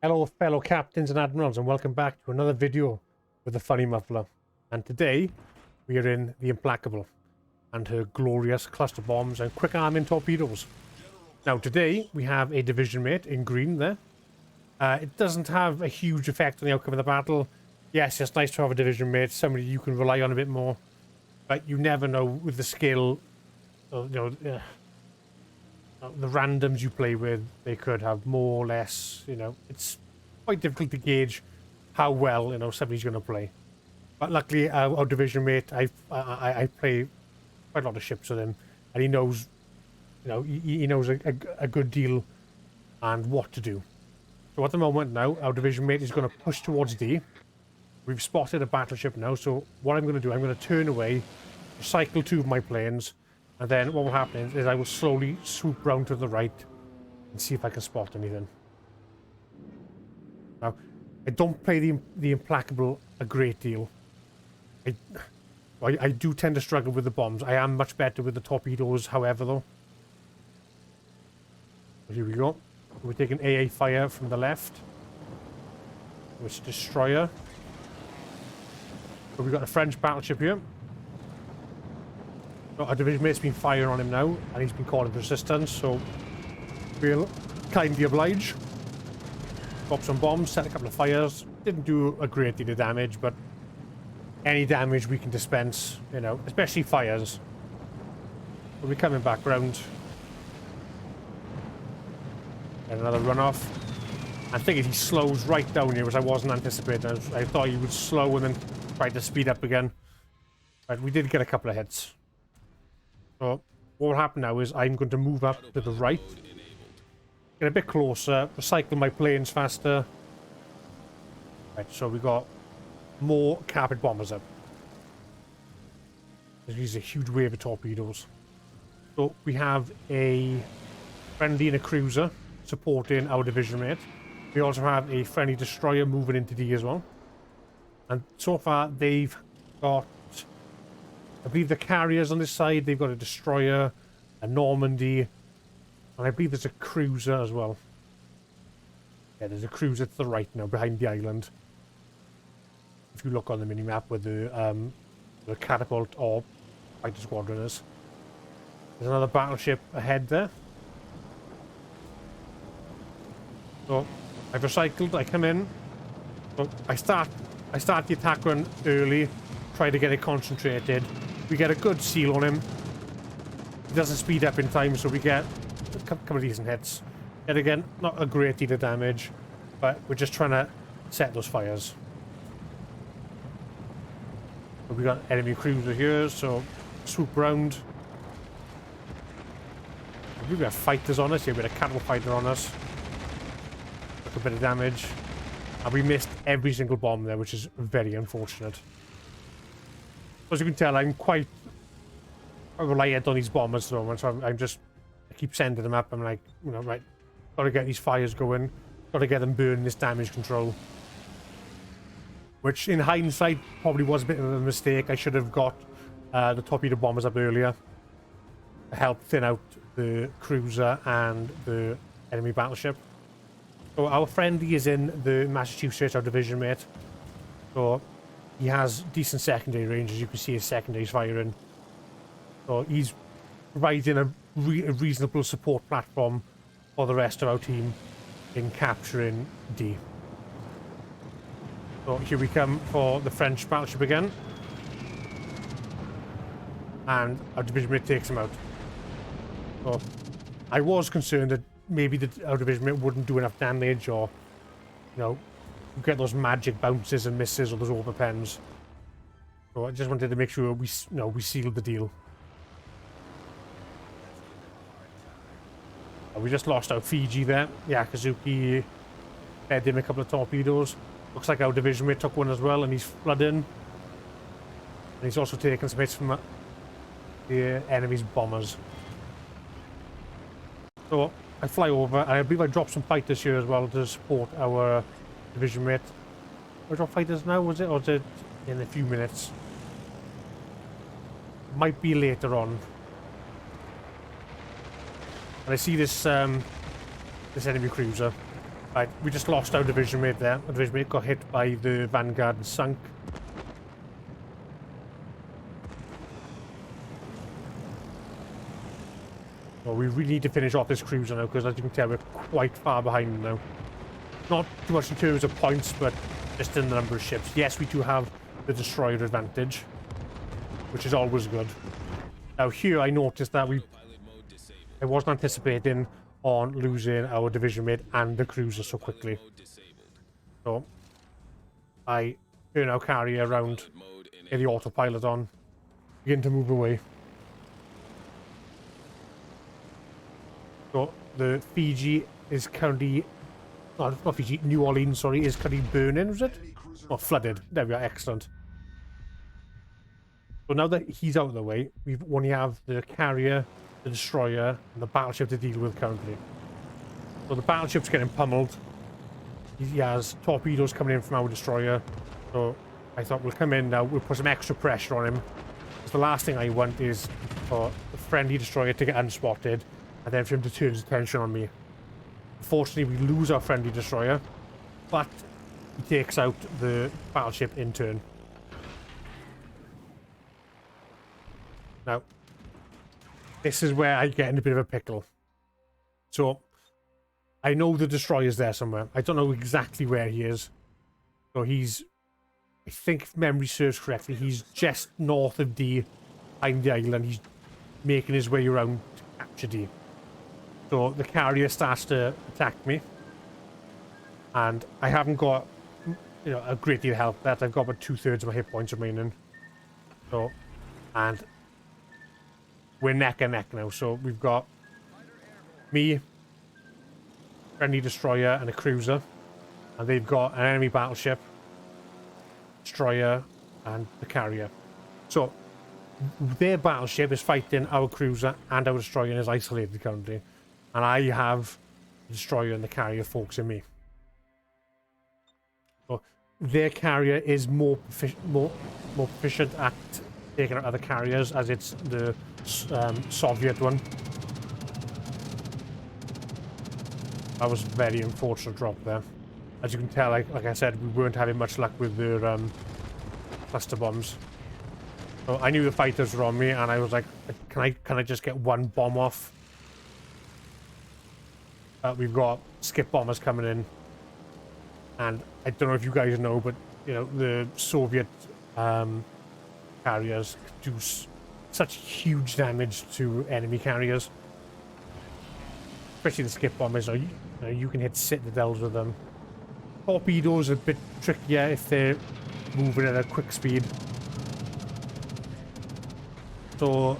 Hello fellow captains and admirals, and welcome back to another video with the funny muffler. And today we are in the Implacable and her glorious cluster bombs and quick arming torpedoes. Now today we have a division mate in green there. It doesn't have a huge effect on the outcome of the battle. Yes, it's nice to have a division mate, somebody you can rely on a bit more, but you never know with the skill of, the randoms you play with. They could have more or less, it's quite difficult to gauge how well, somebody's going to play. But luckily, our division mate, I play quite a lot of ships with him, and he knows, he knows a good deal and what to do. So at the moment now, our division mate is going to push towards D. We've spotted a battleship now, so what I'm going to do, I'm going to turn away, cycle two of my planes, and then what will happen is I will slowly swoop round to the right and see if I can spot anything. Now, I don't play the Implacable a great deal. I do tend to struggle with the bombs. I am much better with the torpedoes, however, though. Here we go. We're taking AA fire from the left. Which destroyer. So we've got a French battleship here. So our division mate's been firing on him now, and he's been calling for assistance, so we'll kindly oblige. Drop some bombs, set a couple of fires. Didn't do a great deal of damage, but any damage we can dispense, especially fires. We'll be coming back round. Get another runoff. I'm thinking he slows right down here, which I wasn't anticipating. I thought he would slow and then try to speed up again. But we did get a couple of hits. So what will happen now is I'm going to move up to the right. Get a bit closer, recycle my planes faster. Right, so we got more carpet bombers up. There's a huge wave of torpedoes. So we have a friendly and a cruiser supporting our division mate. We also have a friendly destroyer moving into D as well. And so far they've got, I believe, the carriers on this side. They've got a destroyer, a Normandy, and I believe there's a cruiser as well. Yeah, there's a cruiser to the right now, behind the island. If you look on the mini-map where the catapult or fighter squadron is. There's another battleship ahead there. So, I've recycled, I come in. So I start the attack run early, try to get it concentrated. We get a good seal on him. He doesn't speed up in time, so we get a couple of decent hits. Yet again, not a great deal of damage, but we're just trying to set those fires. But we got enemy cruiser here, so swoop round. I believe we have fighters on us here. We had a cattle fighter on us. Took a bit of damage. And we missed every single bomb there, which is very unfortunate. As you can tell, I'm quite reliant on these bombers at the moment, so I keep sending them up. I'm like, right, gotta get these fires going, gotta get them burning this damage control. Which, in hindsight, probably was a bit of a mistake. I should have got the torpedo bombers up earlier to help thin out the cruiser and the enemy battleship. So our friendly is in the Massachusetts, our division mate. So he has decent secondary range, as you can see his secondaries firing. So he's providing a reasonable support platform for the rest of our team in capturing D. So here we come for the French battleship again. And our division mate takes him out. So I was concerned that maybe our division mate wouldn't do enough damage, or, get those magic bounces and misses or those overpens. So I just wanted to make sure we sealed the deal. We just lost our Fiji there. Yeah, Kazuki fed him a couple of torpedoes. Looks like our division mate took one as well, and he's flooding. And he's also taken some hits from the enemy's bombers. So I fly over, and I believe I dropped some fighters here as well to support our division mate. I drop fighters now, was it? Or is it in a few minutes? Might be later on. And I see this this enemy cruiser. Right, we just lost our division mate there. Our division mate got hit by the Vanguard and sunk. Well, we really need to finish off this cruiser now, because as you can tell, we're quite far behind now. Not too much in terms of points, but just in the number of ships. Yes, we do have the destroyer advantage, which is always good. Now here, I noticed that I wasn't anticipating on losing our division mate and the cruiser so quickly. So I turn our carrier around, get the autopilot on, begin to move away. So the Fiji is currently, oh, not Fiji, New Orleans, sorry, is currently burning, was it? Oh, flooded. There we are, excellent. So now that he's out of the way, we only have the carrier, the destroyer, and the battleship to deal with currently. So the battleship's getting pummeled. He has torpedoes coming in from our destroyer. So I thought we'll come in now, we'll put some extra pressure on him. Because the last thing I want is for the friendly destroyer to get unspotted, and then for him to turn his attention on me. Unfortunately, we lose our friendly destroyer, but he takes out the battleship in turn. Now, this is where I get in a bit of a pickle. So, I know the destroyer's there somewhere. I don't know exactly where he is. So he's, I think if memory serves correctly, he's just north of D, behind the island. He's making his way around to capture D. So the carrier starts to attack me. And I haven't got, you know, a great deal of help that. I've got about 2/3 of my hit points remaining. So, and we're neck and neck now. So we've got me, friendly destroyer, and a cruiser. And they've got an enemy battleship, destroyer, and the carrier. So their battleship is fighting our cruiser and our destroyer and is isolated currently. And I have the destroyer and the carrier focusing me. So their carrier is more proficient at taking out other carriers, as it's the Soviet one. That was a very unfortunate drop there. As you can tell, like I said, we weren't having much luck with their cluster bombs. So I knew the fighters were on me, and I was like, can I just get one bomb off? We've got skip bombers coming in, and I don't know if you guys know, but you know the Soviet carriers do such huge damage to enemy carriers, especially the skip bombers. You can hit citadels with them. Torpedoes are a bit trickier if they're moving at a quick speed. So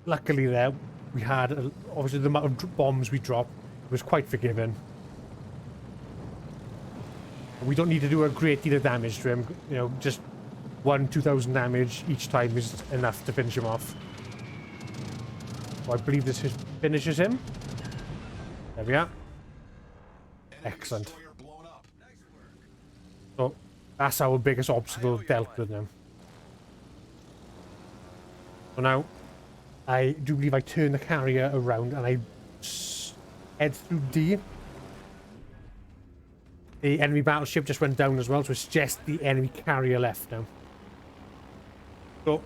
luckily there we had obviously the amount of bombs we dropped was quite forgiving. We don't need to do a great deal of damage to him. You know, just 2,000 damage each time is enough to finish him off. So I believe this finishes him. There we are. Excellent. So that's our biggest obstacle dealt with now. So now I do believe I turn the carrier around and I head through D. The enemy battleship just went down as well, so it's just the enemy carrier left now. So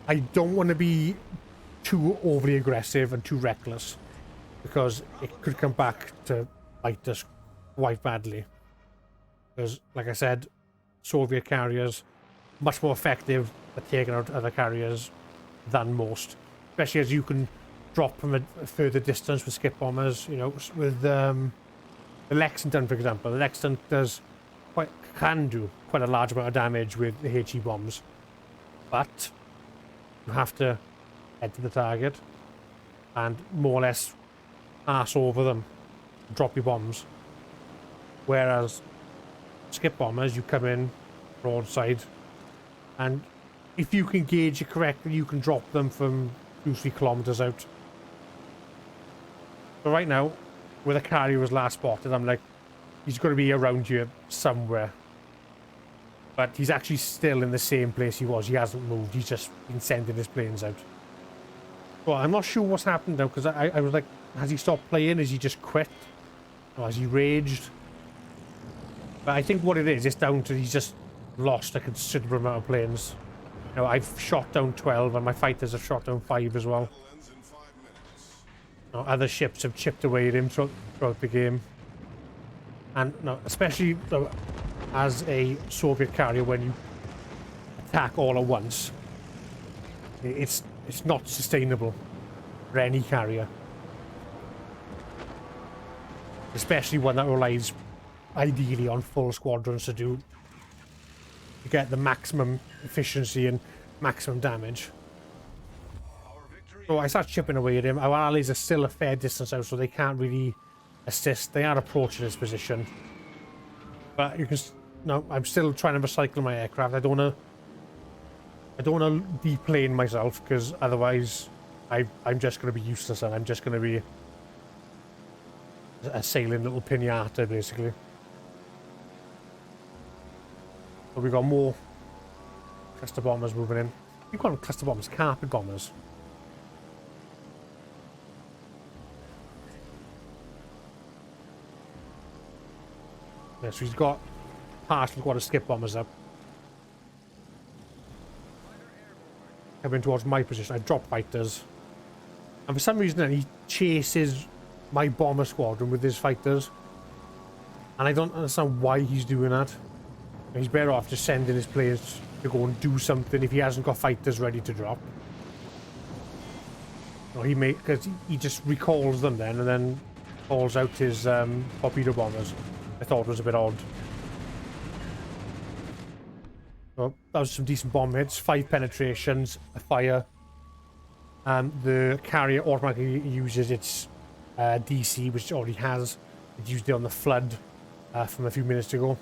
I don't want to be too overly aggressive and too reckless, because it could come back to bite us quite badly. Because, like I said, Soviet carriers much more effective at taking out other carriers than most, especially as you can drop from a further distance with skip bombers. You know, with the Lexington, for example, the Lexington can do quite a large amount of damage with the HE bombs, but you have to head to the target and more or less pass over them, drop your bombs. Whereas skip bombers, you come in broadside, and if you can gauge it correctly, you can drop them from 2-3 kilometers out. So right now, where the carrier was last spotted, I'm like, he's got to be around here somewhere. But he's actually still in the same place he was. He hasn't moved. He's just been sending his planes out. Well, I'm not sure what's happened now, because I was like, has he stopped playing? Has he just quit? Or has he raged? But I think what it is, it's down to he's just lost a considerable amount of planes. You know, I've shot down 12 and my fighters have shot down 5 as well. You know, other ships have chipped away at him throughout the game. And no, especially as a Soviet carrier, when you attack all at once, it's not sustainable for any carrier. Especially one that relies ideally on full squadrons to get the maximum efficiency and maximum damage. So I start chipping away at him. Our allies are still a fair distance out, so they can't really assist. They are approaching this position, but you can. No, I'm still trying to recycle my aircraft. I don't want to deplane myself, because otherwise I'm just going to be useless, and I'm just going to be a sailing little pinata, basically. But we've got more cluster bombers moving in. We've got cluster bombers, carpet bombers. Yeah, so he's got partially got to skip bombers up. Coming towards my position. I drop fighters. And for some reason then he chases my bomber squadron with his fighters. And I don't understand why he's doing that. He's better off just sending his players to go and do something if he hasn't got fighters ready to drop. Or he may, because he just recalls them then and then calls out his torpedo bombers. I thought it was a bit odd. So that was some decent bomb hits. 5 penetrations, a fire. The carrier automatically uses its DC, which it already has. It used it on the flood from a few minutes ago.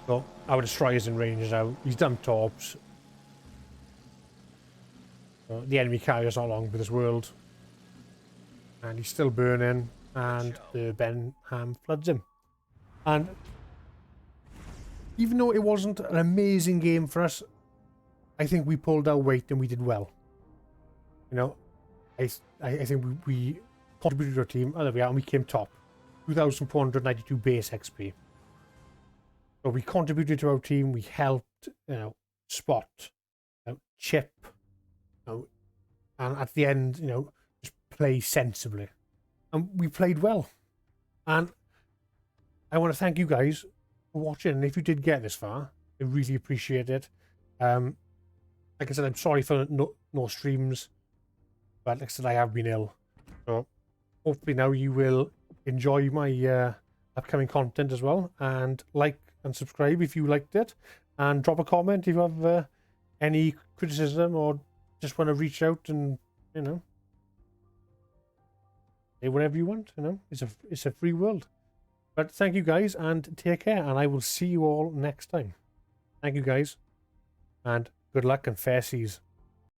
So our destroyer's in range now. He's dumped torps. So the enemy carrier's not long for this world. And he's still burning. And the Benham floods him. And even though it wasn't an amazing game for us, I think we pulled our weight and we did well. You know, I think we contributed to our team. Oh, there we are, and we came top. 2,492 base XP. So we contributed to our team. We helped, you know, spot, chip, and at the end, you know, just play sensibly. And we played well. And I want to thank you guys for watching. And if you did get this far, I really appreciate it. Like I said, I'm sorry for no streams. But like I said, I have been ill. So hopefully now you will enjoy my upcoming content as well. And like and subscribe if you liked it. And drop a comment if you have any criticism or just want to reach out and, you know, say whatever you want, you know. It's a free world. But thank you guys and take care, and I will see you all next time. Thank you guys, and good luck and fair seas.